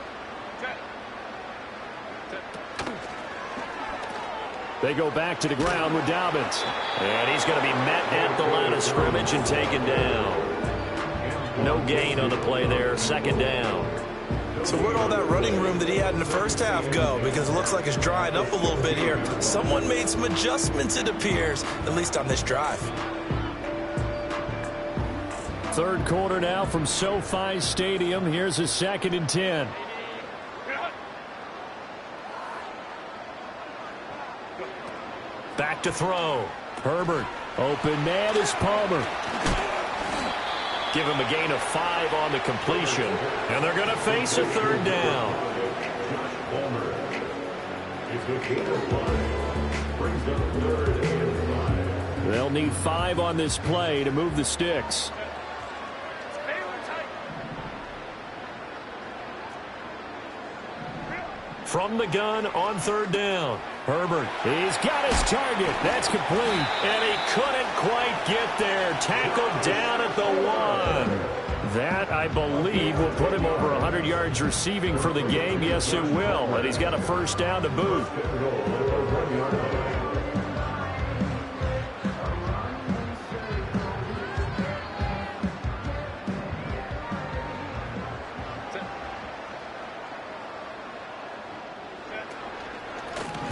They go back to the ground with Dobbins. And he's going to be met at the line of scrimmage and taken down. No gain on the play there. 2nd down. So where'd all that running room that he had in the first half go? Because it looks like it's drying up a little bit here. Someone made some adjustments, it appears, at least on this drive. 3rd quarter now from SoFi Stadium. Here's a 2nd and 10. Back to throw. Herbert. Open man is Palmer. Give him a gain of 5 on the completion. And they're going to face a 3rd down. Palmer is the gain of 5. Brings up 3rd and 5. They'll need 5 on this play to move the sticks. From the gun on 3rd down. Herbert, he's got his target. That's complete. And he couldn't quite get there. Tackled down at the 1. That, I believe, will put him over 100 yards receiving for the game. Yes, it will. And he's got a first down to boot.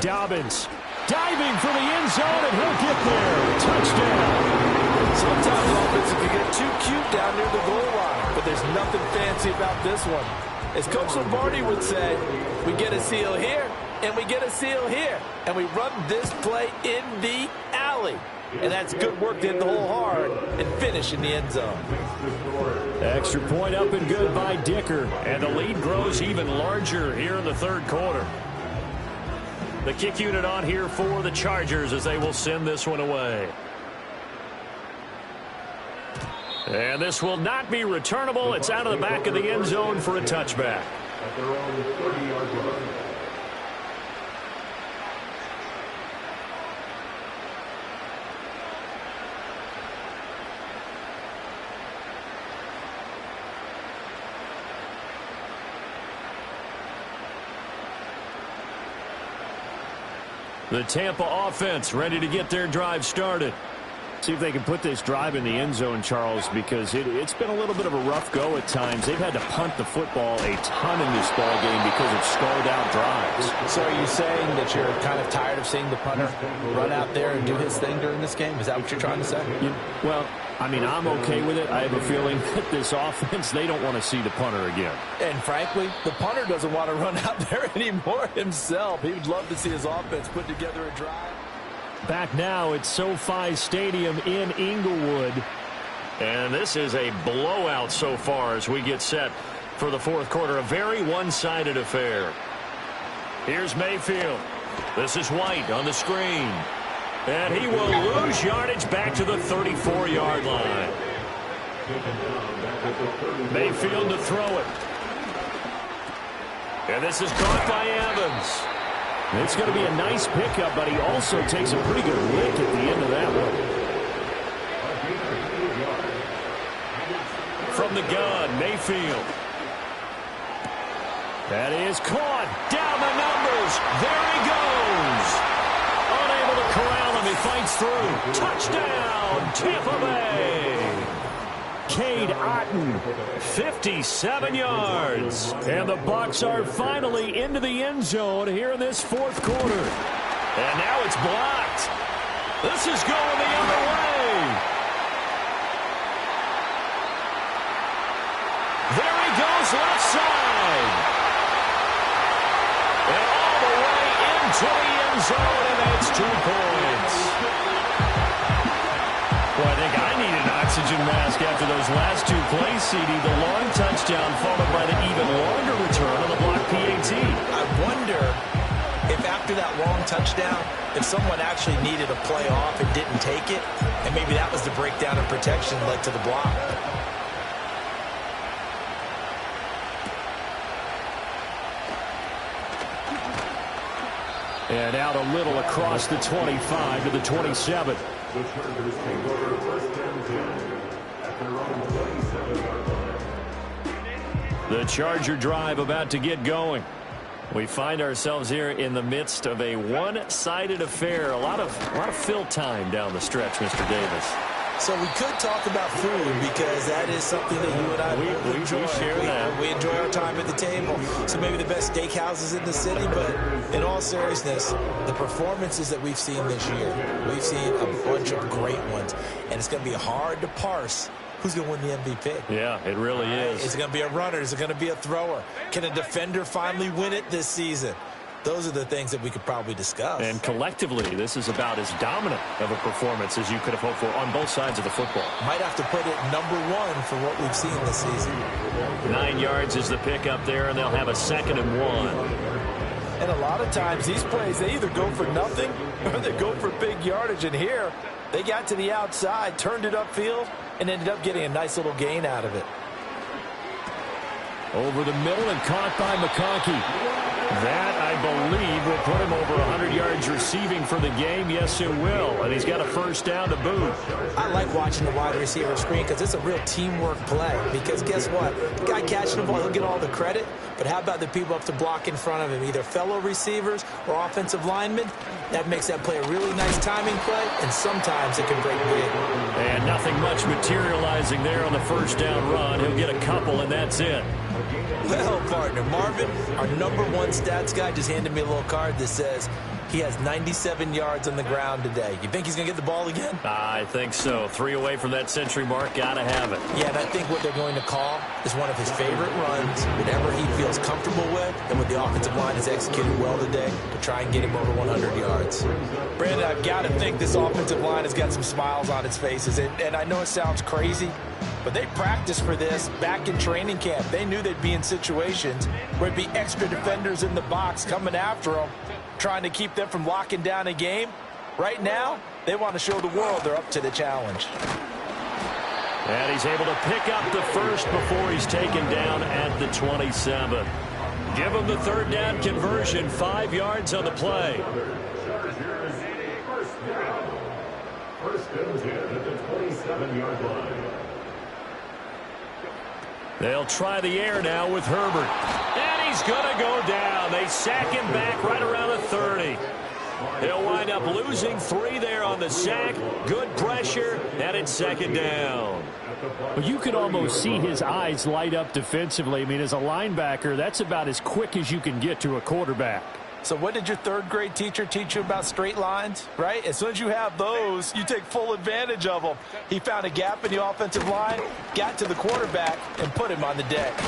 Dobbins diving for the end zone, and he'll get there. Touchdown. Sometimes offense can get too cute down near the goal line, but there's nothing fancy about this one. As Coach Lombardi would say, we get a seal here, and we get a seal here, and we run this play in the alley. And that's good work to hit the hole hard and finish in the end zone. Extra point up and good by Dicker. And the lead grows even larger here in the 3rd quarter. The kick unit on here for the Chargers as they will send this one away. And this will not be returnable. It's out of the back of the end zone for a touchback. At their own 30-yard line. The Tampa offense ready to get their drive started. See if they can put this drive in the end zone, Charles, because it's been a little bit of a rough go at times. They've had to punt the football a ton in this ball game because of stalled-out drives. So are you saying that you're kind of tired of seeing the punter run out there and do his thing during this game? Is that what you're trying to say? Well, I mean, I'm okay with it. I have a feeling that this offense, they don't want to see the punter again. And frankly, the punter doesn't want to run out there anymore himself. He would love to see his offense put together a drive. Back now at SoFi Stadium in Inglewood. And this is a blowout so far as we get set for the fourth quarter. A very one-sided affair. Here's Mayfield. This is White on the screen. And he will lose yardage back to the 34-yard line. Mayfield to throw it. And this is caught by Evans. It's going to be a nice pickup, but he also takes a pretty good lick at the end of that one. From the gun, Mayfield. That is caught. Down the numbers. There he goes. Unable to corral him. He fights through. Touchdown, Tampa Bay. Cade Otton, 57 yards. and the Bucs are finally into the end zone here in this fourth quarter. And now it's blocked. This is going the other way. There he goes, left side. And all the way into the end zone, and it's 2 points. Well, I think I need an oxygen mask after those last 2 plays, CD. The long touchdown followed by the even longer return on the block PAT. I wonder if after that long touchdown, if someone actually needed a play off and didn't take it, and maybe that was the breakdown in protection that led to the block. And out a little across the 25 to the 27. The Chargers take over first and 10 at their own 27-yard line. The Charger drive about to get going. We find ourselves here in the midst of a one-sided affair. A lot of fill time down the stretch, Mr. Davis. So we could talk about food because that is something that you and I enjoy. We share that. We enjoy our time at the table. So maybe the best steakhouses in the city, but in all seriousness, the performances that we've seen this year, we've seen a bunch of great ones, and it's going to be hard to parse who's going to win the MVP. Yeah, it really is. Is it going to be a runner? Is it going to be a thrower? Can a defender finally win it this season? Those are the things that we could probably discuss. And collectively, this is about as dominant of a performance as you could have hoped for on both sides of the football. Might have to put it #1 for what we've seen this season. 9 yards is the pickup there, and they'll have a 2nd and 1. And a lot of times, these plays, they either go for nothing or they go for big yardage. And here, they got to the outside, turned it upfield, and ended up getting a nice little gain out of it. Over the middle and caught by McConkey. That, I believe, will put him over 100 yards receiving for the game. Yes, it will. And he's got a first down to boot. I like watching the wide receiver screen because it's a real teamwork play. Because guess what? The guy catching the ball, he'll get all the credit. But how about the people up to block in front of him, either fellow receivers or offensive linemen? That makes that play a really nice timing play, and sometimes it can break big. And nothing much materializing there on the first down run. He'll get a couple, and that's it. Well, partner, Marvin, our #1 stats guy, just handed me a little card that says he has 97 yards on the ground today. You think he's going to get the ball again? I think so. 3 away from that century mark. Got to have it. Yeah, and I think what they're going to call is one of his favorite runs, whatever he feels comfortable with, and what the offensive line has executed well today to try and get him over 100 yards. Brandon, I've got to think this offensive line has got some smiles on its faces, and I know it sounds crazy, but they practiced for this back in training camp. They knew they'd be in situations where it'd be extra defenders in the box coming after them, trying to keep them from locking down a game. Right now, they want to show the world they're up to the challenge. And he's able to pick up the first before he's taken down at the 27. Give him the 3rd down conversion. 5 yards on the play. Chargers first down. First and 10 at the 27-yard line. They'll try the air now with Herbert. And he's going to go down. They sack him back right around the 30. He'll wind up losing 3 there on the sack. Good pressure, and it's second down. But you could almost see his eyes light up defensively. I mean, as a linebacker, that's about as quick as you can get to a quarterback. So what did your third-grade teacher teach you about straight lines, right? As soon as you have those, you take full advantage of them. He found a gap in the offensive line, got to the quarterback, and put him on the deck.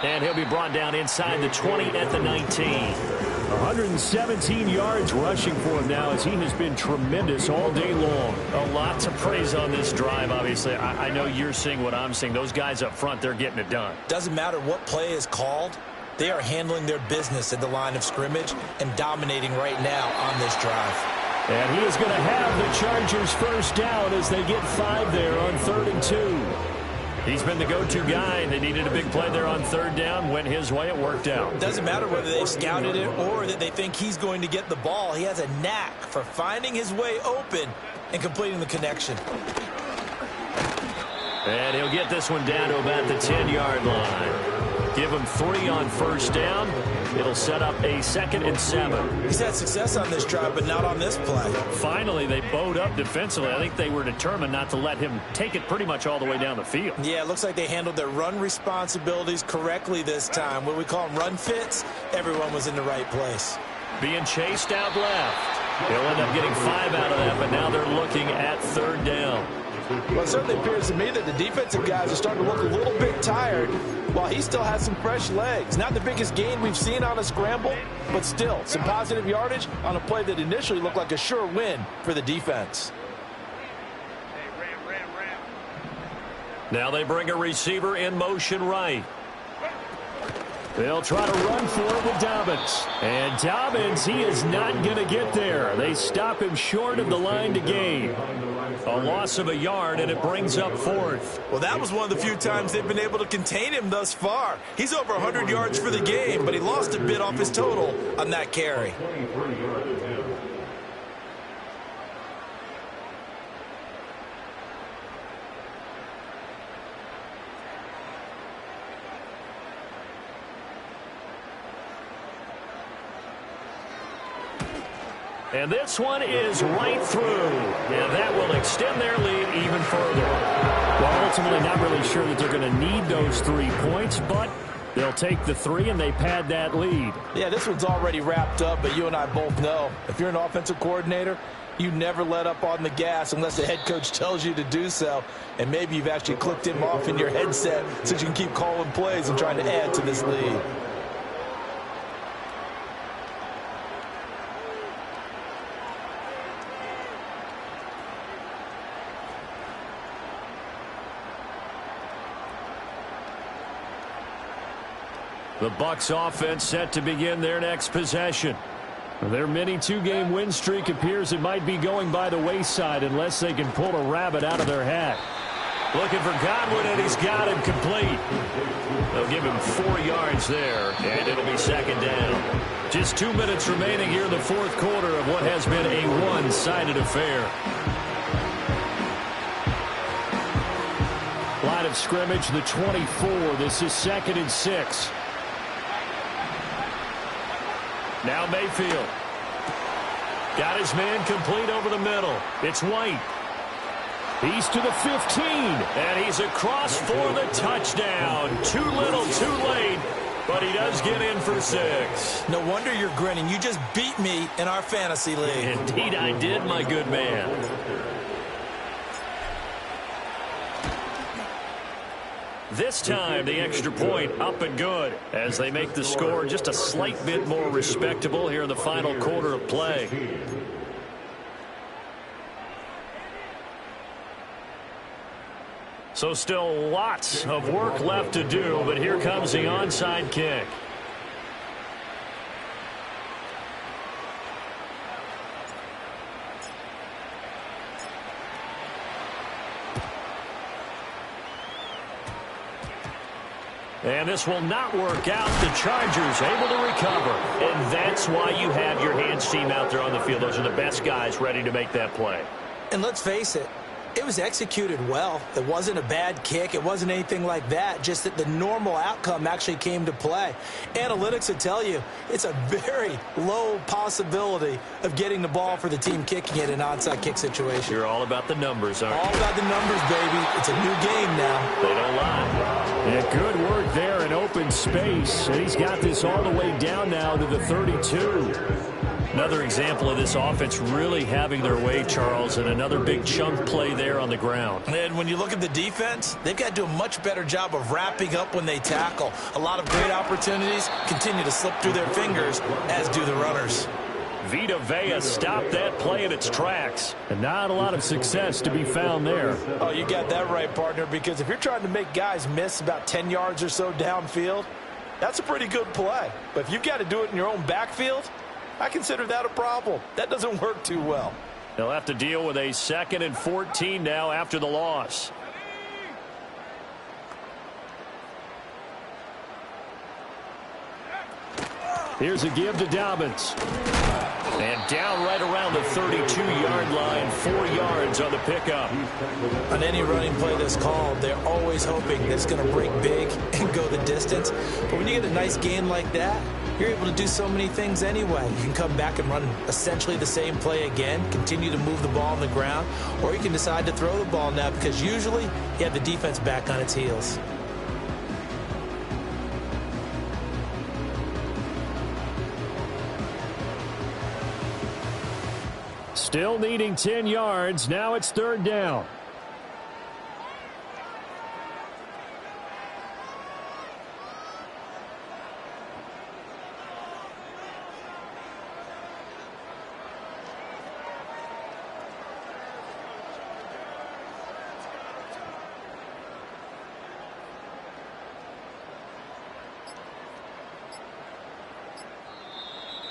And he'll be brought down inside the 20 at the 19. 117 yards rushing for him now, as he has been tremendous all day long. A lot to praise on this drive, obviously. I know you're seeing what I'm seeing. Those guys up front, they're getting it done. Doesn't matter what play is called. They are handling their business at the line of scrimmage and dominating right now on this drive. And he is going to have the Chargers first down as they get 5 there on 3rd and 2. He's been the go-to guy. They needed a big play there on 3rd down. Went his way. It worked out. Doesn't matter whether they've scouted it or that they think he's going to get the ball. He has a knack for finding his way open and completing the connection. And he'll get this one down to about the 10-yard line. Give him 3 on first down. It'll set up a 2nd and 7. He's had success on this drive, but not on this play. Finally, they bowed up defensively. I think they were determined not to let him take it pretty much all the way down the field. Yeah, it looks like they handled their run responsibilities correctly this time. What we call them run fits, everyone was in the right place. Being chased out left. He'll end up getting 5 out of that, but now they're looking at 3rd down. Well, it certainly appears to me that the defensive guys are starting to look a little bit tired while he still has some fresh legs. Not the biggest gain we've seen on a scramble, but still some positive yardage on a play that initially looked like a sure win for the defense. Now they bring a receiver in motion right. They'll try to run for it with Dobbins. And Dobbins, he is not going to get there. They stop him short of the line to gain. A loss of a yard, and it brings up 4th. Well, that was one of the few times they've been able to contain him thus far. He's over 100 yards for the game, but he lost a bit off his total on that carry. And this one is right through. And that will extend their lead even further. Well, ultimately not really sure that they're going to need those 3 points, but they'll take the 3 and they pad that lead. Yeah, this one's already wrapped up, but you and I both know if you're an offensive coordinator, you never let up on the gas unless the head coach tells you to do so. And maybe you've actually clicked him off in your headset so you can keep calling plays and trying to add to this lead. The Bucs offense set to begin their next possession. Their mini 2-game win streak appears it might be going by the wayside unless they can pull a rabbit out of their hat. Looking for Godwin, and he's got him complete. They'll give him 4 yards there, and it'll be 2nd down. Just 2 minutes remaining here in the 4th quarter of what has been a one-sided affair. Line of scrimmage, the 24. This is 2nd and 6. Now Mayfield. Got his man complete over the middle. It's White. He's to the 15. And he's across for the touchdown. Too little, too late. But he does get in for 6. No wonder you're grinning. You just beat me in our fantasy league. Indeed I did, my good man. This time, the extra point up and good as they make the score just a slight bit more respectable here in the final quarter of play. So still lots of work left to do, but here comes the onside kick. And this will not work out. The Chargers able to recover. And that's why you have your hands team out there on the field. Those are the best guys ready to make that play. And let's face it, It was executed well. It wasn't a bad kick. It wasn't anything like that, just that the normal outcome actually came to play. Analytics will tell you it's a very low possibility of getting the ball for the team kicking it in an onside kick situation. You're all about the numbers, aren't you? All about the numbers, baby. It's a new game now. They don't lie. Yeah, good work there in open space. And he's got this all the way down now to the 32. Another example of this offense really having their way, Charles, and another big chunk play there on the ground. And when you look at the defense, they've got to do a much better job of wrapping up when they tackle. A lot of great opportunities continue to slip through their fingers, as do the runners. Vita Vea stopped that play in its tracks. And not a lot of success to be found there. Oh, you got that right, partner, because if you're trying to make guys miss about 10 yards or so downfield, that's a pretty good play. But if you've got to do it in your own backfield, I consider that a problem. That doesn't work too well. They'll have to deal with a 2nd and 14 now after the loss. Here's a give to Dobbins. And down right around the 32-yard line, 4 yards on the pickup. On any running play that's called, they're always hoping that it's going to break big and go the distance. But when you get a nice gain like that, you're able to do so many things anyway. You can come back and run essentially the same play again, continue to move the ball on the ground, or you can decide to throw the ball now because usually you have the defense back on its heels. Still needing 10 yards. Now it's 3rd down.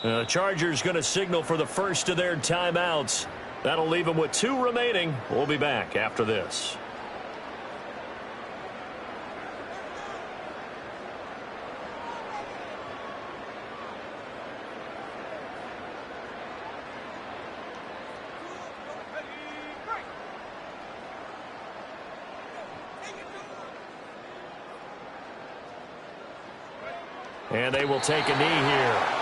The Chargers going to signal for the first of their timeouts. That'll leave them with 2 remaining. We'll be back after this. And they will take a knee here.